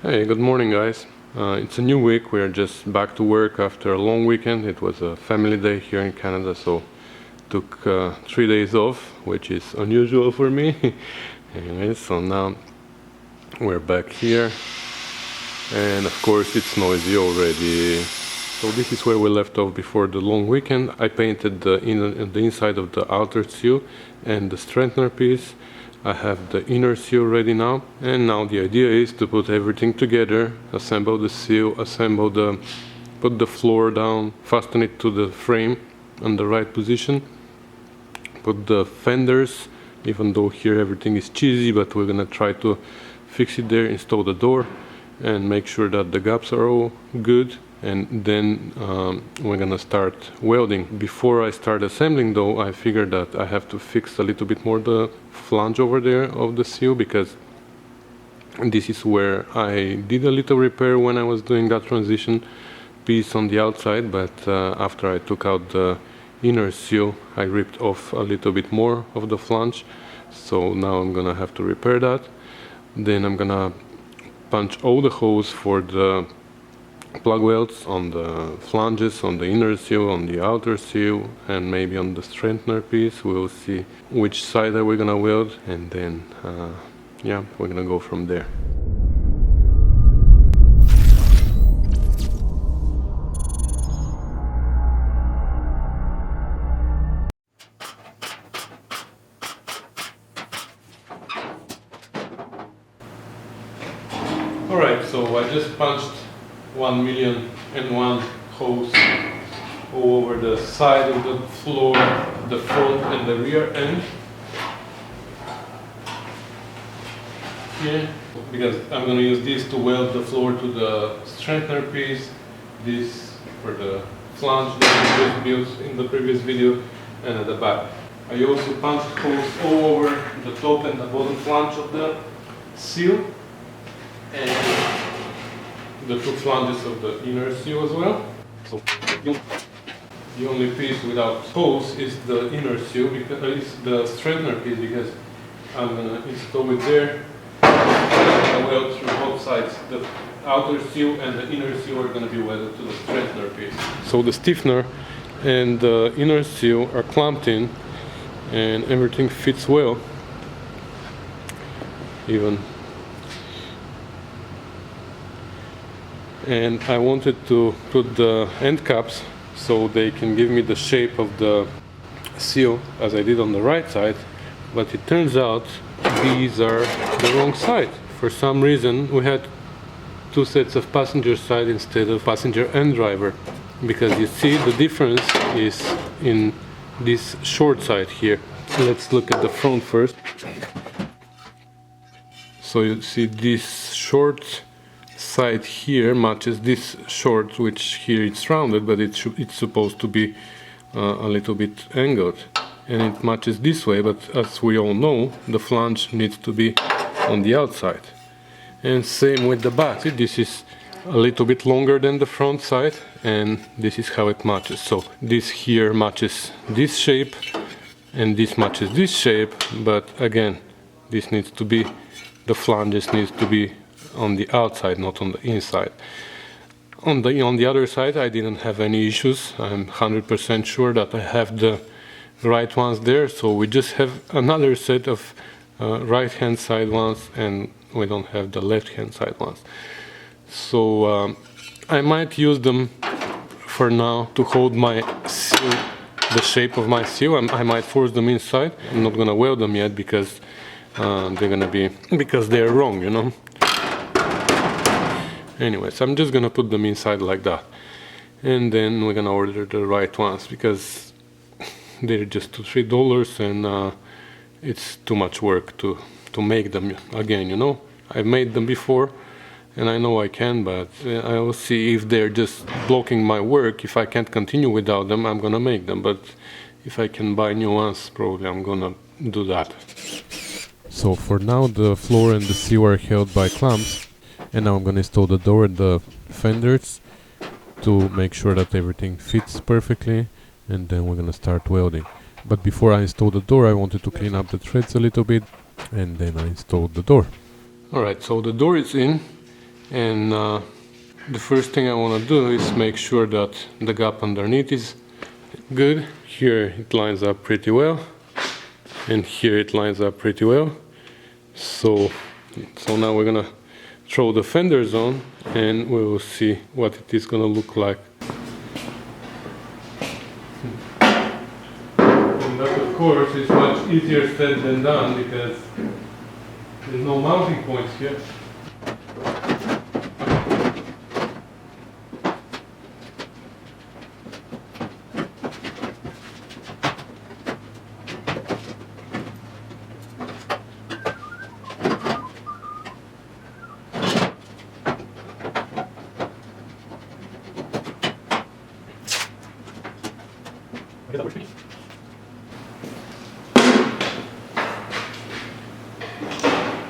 Hey, good morning guys. It's a new week. We are just back to work after a long weekend. It was a family day here in Canada, so took 3 days off, which is unusual for me. Anyways, so now we're back here, and of course it's noisy already. So this is where we left off before the long weekend. I painted the inside of the outer seal and the strengthener piece. I have the inner seal ready now, and now the idea is to put everything together, assemble the seal, put the floor down, fasten it to the frame in the right position, put the fenders, even though here everything is cheesy, but we're gonna try to fix it there, install the door, and make sure that the gaps are all good. And then we're gonna start welding. Before I start assembling though, I figured that I have to fix a little bit more the flange over there of the seal, because this is where I did a little repair when I was doing that transition piece on the outside, but after I took out the inner seal, I ripped off a little bit more of the flange, so now I'm gonna have to repair that. Then I'm gonna punch all the holes for the plug welds on the flanges, on the inner seal, on the outer seal, and maybe on the strengthener piece. We'll see which side are we gonna weld, and then yeah, we're gonna go from there. Alright, so I just punched 1,000,001 holes all over the side of the floor, the front and the rear end here, because I'm going to use this to weld the floor to the strengthener piece, this for the flange that we just built in the previous video, and at the back. I also punched holes all over the top and the bottom flange of the seal, and the two flanges of the inner seal as well. So the only piece without holes is the inner seal, because it's the strengthener piece, because I'm gonna install it there. I weld through both sides. The outer seal and the inner seal are gonna be welded to the strengthener piece. So the stiffener and the inner seal are clamped in, and everything fits well. And I wanted to put the end caps so they can give me the shape of the seal as I did on the right side, but it turns out these are the wrong side. For some reason we had two sets of passenger side instead of passenger and driver, because you see the difference is in this short side here. Let's look at the front first. So you see this short side here matches this short, which here it's rounded, but it's supposed to be a little bit angled, and it matches this way, but as we all know, the flange needs to be on the outside. And same with the back. This is a little bit longer than the front side, and this is how it matches. So this here matches this shape, and this matches this shape, but again, this needs to be, the flanges needs to be on the outside, not on the inside. On the other side, I didn't have any issues. I'm 100% sure that I have the right ones there, so we just have another set of right hand side ones, and we don't have the left hand side ones. So I might use them for now to hold my seal, the shape of my seal. I might force them inside. I'm not gonna weld them yet, because they're wrong, you know. Anyways, I'm just gonna put them inside like that, and then we're gonna order the right ones, because they're just $2-3, and it's too much work to make them again, you know. I've made them before, and I know I can, but I will see if they're just blocking my work. If I can't continue without them, I'm gonna make them, but if I can buy new ones, probably I'm gonna do that. So for now, the floor and the seal are held by clamps. And now I'm going to install the door and the fenders to make sure that everything fits perfectly, and then we're going to start welding. But before I install the door, I wanted to clean up the threads a little bit, and then I installed the door. Alright, so the door is in, And the first thing I want to do is make sure that the gap underneath is good. Here it lines up pretty well, and here it lines up pretty well. So now we're gonna throw the fenders on, and we will see what it is gonna look like. And that, of course, is much easier said than done because there's no mounting points here.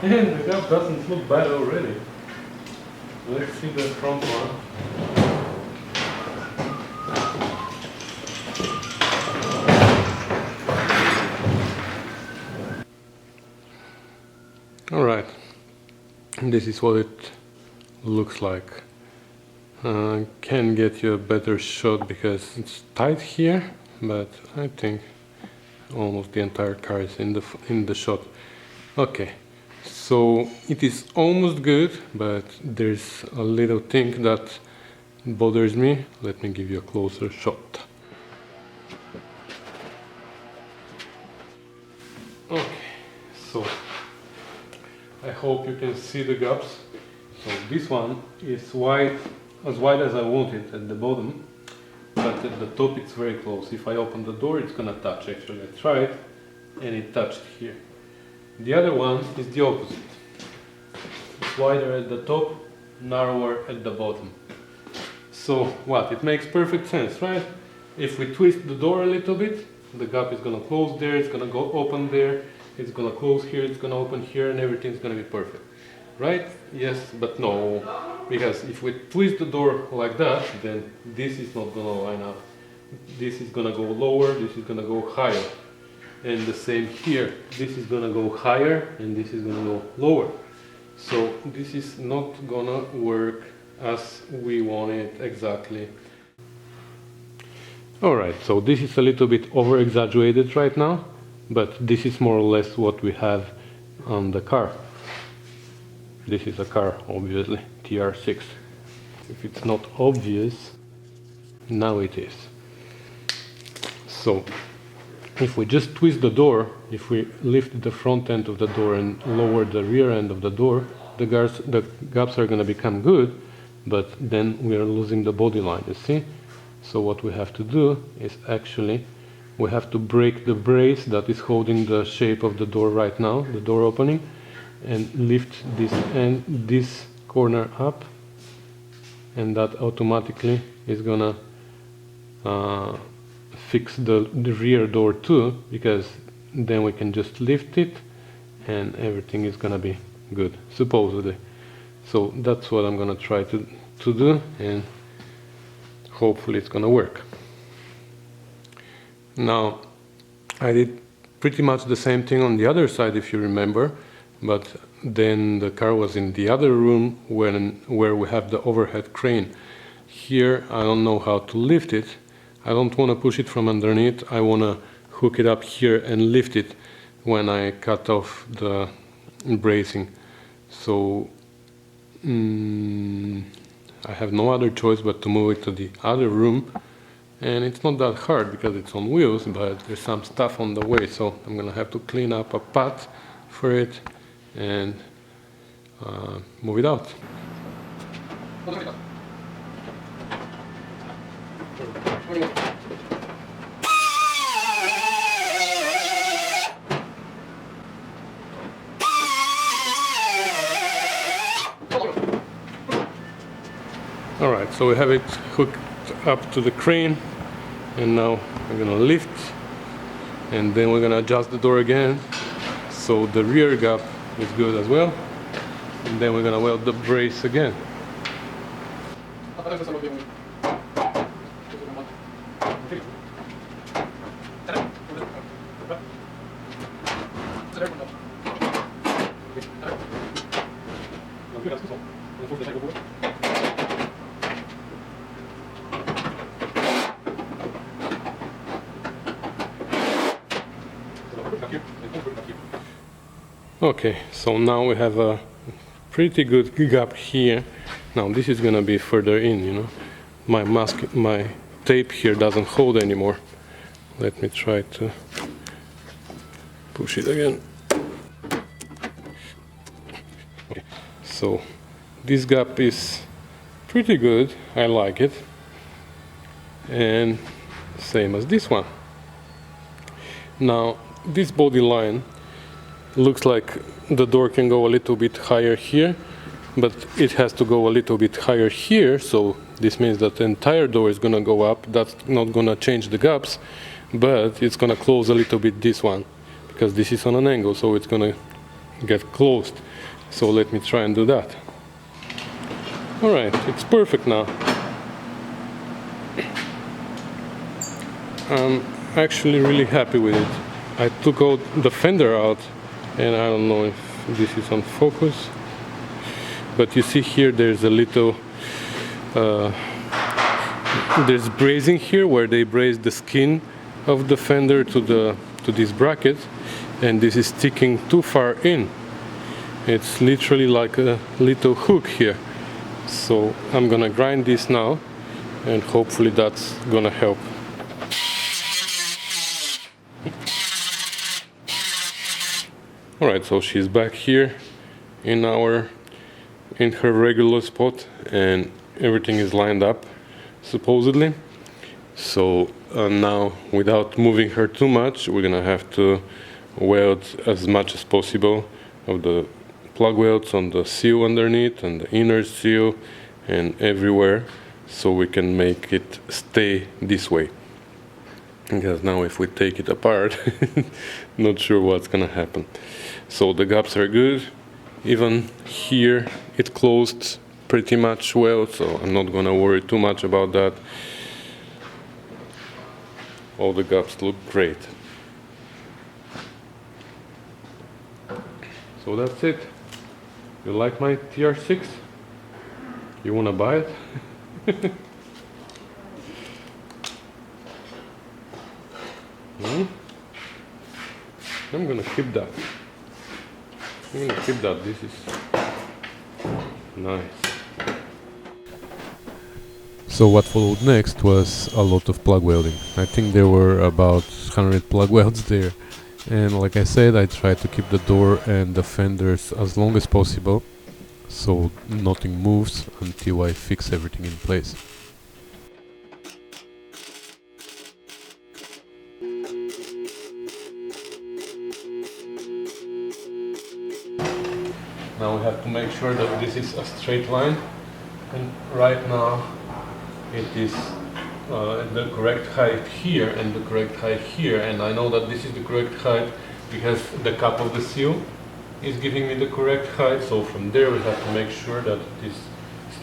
And the gap doesn't look bad already. Let's see the front one. Alright, this is what it looks like. Can get you a better shot because it's tight here, but I think almost the entire car is in the shot. Okay. So it is almost good, but there's a little thing that bothers me. Let me give you a closer shot. Okay, so I hope you can see the gaps. So this one is wide, as wide as I want it at the bottom, but at the top it's very close. If I open the door, it's gonna touch. Actually, I tried and it touched here. The other one is the opposite. It's wider at the top, narrower at the bottom. So what? It makes perfect sense, right? If we twist the door a little bit, the gap is gonna close there, it's gonna go open there, it's gonna close here, it's gonna open here, and everything's gonna be perfect. Right? Yes, but no. Because if we twist the door like that, then this is not gonna line up. This is gonna go lower, this is gonna go higher. And the same here, this is gonna go higher and this is gonna go lower. So this is not gonna work as we want it exactly. Alright, so this is a little bit over exaggerated right now, but this is more or less what we have on the car. This is a car, obviously, TR6. If it's not obvious, now it is. So if we just twist the door, if we lift the front end of the door and lower the rear end of the door, the gaps are going to become good, but then we are losing the body line, you see? So what we have to do is actually, we have to break the brace that is holding the shape of the door right now, the door opening, and lift this corner up, and that automatically is going to fix the rear door too, because then we can just lift it and everything is gonna be good, supposedly. So that's what I'm gonna try to do, and hopefully it's gonna work. Now, I did pretty much the same thing on the other side, if you remember, but then the car was in the other room where we have the overhead crane. Here I don't know how to lift it. I don't want to push it from underneath. I want to hook it up here and lift it when I cut off the bracing. So I have no other choice but to move it to the other room, and it's not that hard because it's on wheels, but there's some stuff on the way, so I'm gonna have to clean up a path for it and move it out. Alright, so we have it hooked up to the crane, and now we're gonna lift, and then we're gonna adjust the door again so the rear gap is good as well, and then we're gonna weld the brace again. Okay, so now we have a pretty good gap here. Now this is gonna be further in, you know. My tape here doesn't hold anymore. Let me try to push it again. Okay. So this gap is pretty good. I like it. And same as this one. Now this body line looks like the door can go a little bit higher here, but it has to go a little bit higher here, so this means that the entire door is gonna go up. That's not gonna change the gaps, but it's gonna close a little bit this one, because this is on an angle, so it's gonna get closed. So let me try and do that. Alright, it's perfect now. I'm actually really happy with it. I took out the fender out, and I don't know if this is on focus, but you see here there's a little there's brazing here where they braze the skin of the fender to this bracket, and this is sticking too far in. It's literally like a little hook here. So I'm gonna grind this now, and hopefully that's gonna help. Alright, so she's back here in her regular spot, and everything is lined up supposedly. So now, without moving her too much, we're gonna have to weld as much as possible of the plug welds on the sill underneath and the inner sill and everywhere, so we can make it stay this way. Because now if we take it apart, not sure what's gonna happen. So the gaps are good. Even here it closed pretty much well, so I'm not gonna worry too much about that. All the gaps look great. So that's it. You like my TR6? You wanna buy it? I'm gonna keep that. I'm gonna keep that. This is nice. So what followed next was a lot of plug welding. I think there were about 100 plug welds there. And like I said, I tried to keep the door and the fenders as long as possible, so nothing moves until I fix everything in place. Now we have to make sure that this is a straight line, and right now it is the correct height here and the correct height here, and I know that this is the correct height because the cap of the sill is giving me the correct height. So from there we have to make sure that it is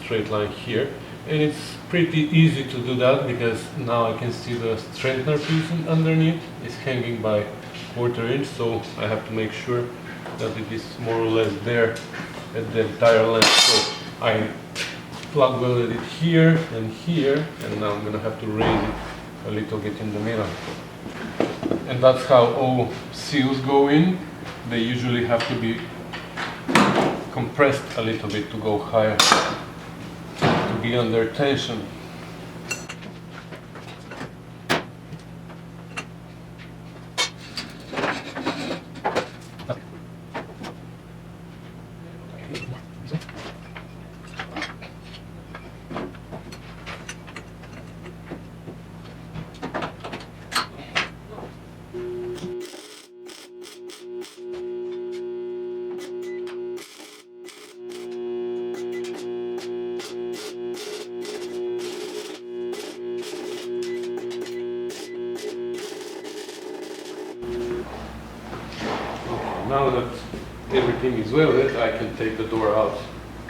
straight line here, and it's pretty easy to do that because now I can see the strengthener piece underneath is hanging by 1/4 inch, so I have to make sure that it is more or less there at the entire length. So I plug welded it here, and now I'm gonna have to raise it a little bit in the middle. And that's how all seals go in. They usually have to be compressed a little bit to go higher, to be under tension. Now that everything is welded, I can take the door out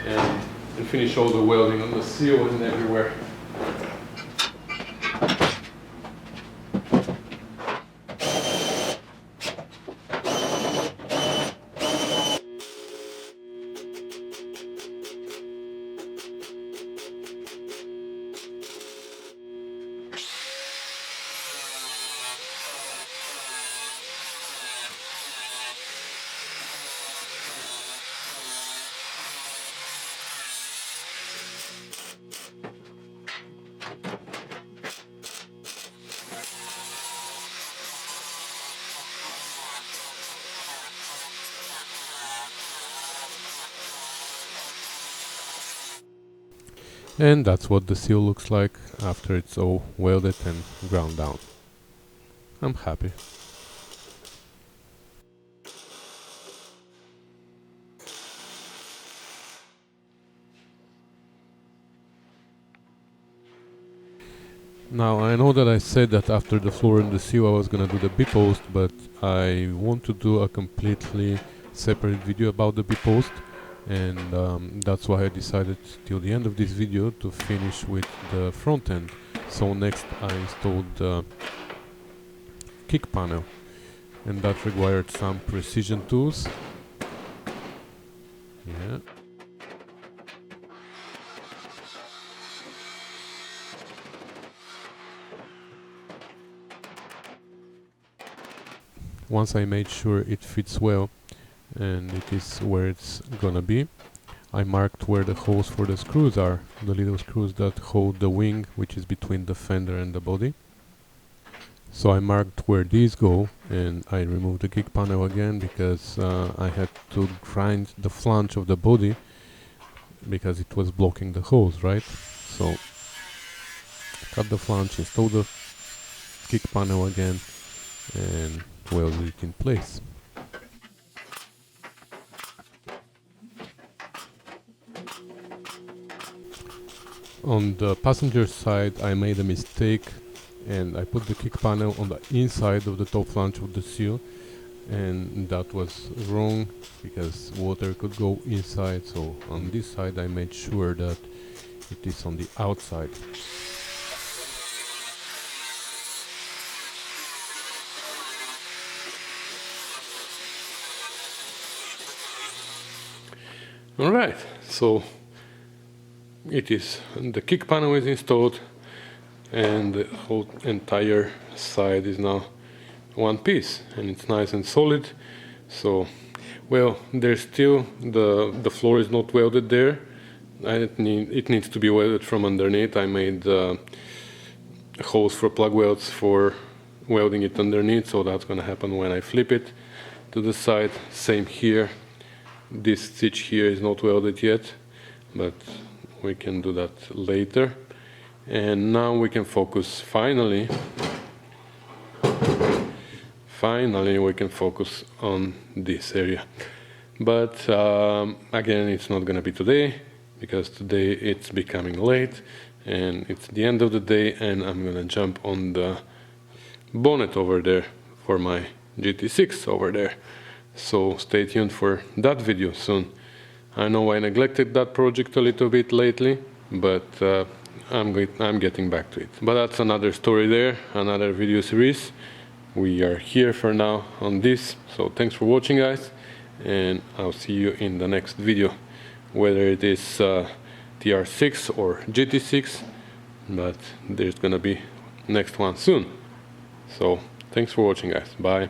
and finish all the welding on the sill and everywhere. And that's what the seal looks like after it's all welded and ground down. I'm happy. Now I know that I said that after the floor and the seal I was gonna do the B-post, but I want to do a completely separate video about the B-post, and that's why I decided till the end of this video to finish with the front end. So next I installed the kick panel, and that required some precision tools. Yeah. Once I made sure it fits well and it is where it's gonna be, I marked where the holes for the screws are, the little screws that hold the wing, which is between the fender and the body. So I marked where these go, and I removed the kick panel again because I had to grind the flange of the body because it was blocking the holes, right? So cut the flange, install the kick panel again, and welded it in place. On the passenger side I made a mistake and I put the kick panel on the inside of the top flange of the seal, and that was wrong because water could go inside, so on this side I made sure that it is on the outside. Alright, so the kick panel is installed and the whole entire side is now one piece and it's nice and solid. So, well, there's still the floor is not welded there. It needs to be welded from underneath. I made holes for plug welds for welding it underneath, so that's gonna happen when I flip it to the side. Same here. This stitch here is not welded yet, but we can do that later. And now we can focus, finally we can focus on this area. But again, it's not gonna be today because today it's becoming late and it's the end of the day, and I'm gonna jump on the bonnet over there for my GT6 over there. So stay tuned for that video soon. I know I neglected that project a little bit lately, but I'm getting back to it. But that's another story there, another video series. We are here for now on this. So thanks for watching, guys, and I'll see you in the next video, whether it is TR6 or GT6, but there's gonna be next one soon. So thanks for watching, guys. Bye.